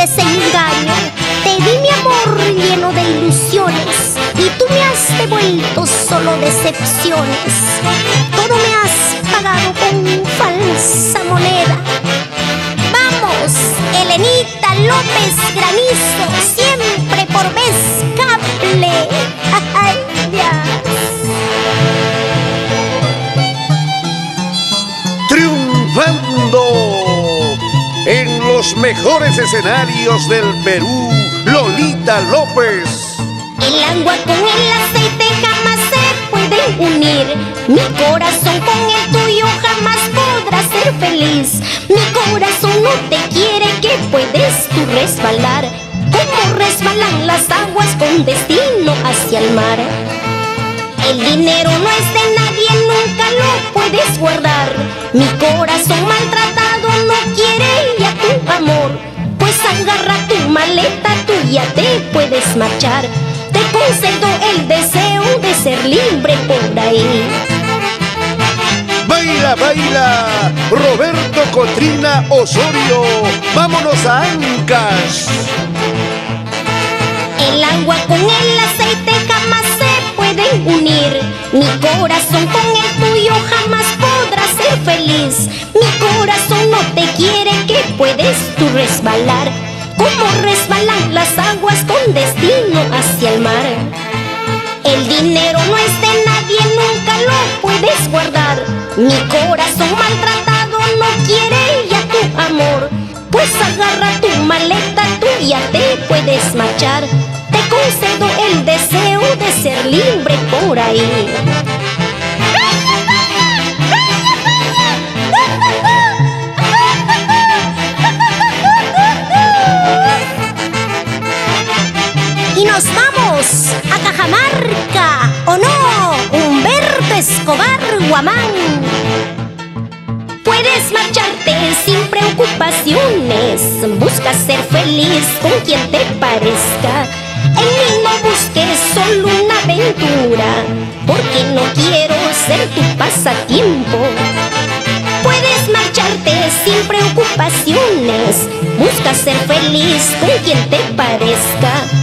desengaño. Te di mi amor lleno de ilusiones y tú me has devuelto solo decepciones. Todo me has pagado con falsa moneda. Vamos, Helenita López Granizo, siempre por vez cable. Ay, triunfando en los mejores escenarios del Perú, Lolita López. El agua con el aceite jamás se pueden unir. Mi corazón con el tuyo jamás podrá ser feliz. Mi corazón no te quiere, que puedes tú resbalar, como resbalan las aguas con destino hacia el mar. El dinero no es de nadie, nunca lo puedes guardar. Mi corazón maltratado no quiere ya tu amor. Pues agarra tu maleta, tú ya te puedes marchar. Te concedo el deseo de ser libre por ahí. Baila, baila, Roberto Cotrina Osorio. Vámonos a Ancash. El agua con el aceite jamás se pueden unir. Mi corazón con el tuyo jamás podrá ser feliz. Mi corazón no te quiere, que puedes tú resbalar, como resbalan las aguas con destino hacia el mar. El dinero no es de nadie, nunca lo puedes guardar. Mi corazón maltratado no quiere ya tu amor. Pues agarra tu maleta, tú ya te puedes marchar. Te concedo el deseo de ser libre por ahí. Y nos vamos a Cajamarca, ¿o no, Humberto Escobar Guamán? Puedes marcharte sin preocupaciones, busca ser feliz con quien te parezca. En mí no busques solo una aventura, porque no quiero ser tu pasatiempo. Puedes marcharte sin preocupaciones, busca ser feliz con quien te parezca.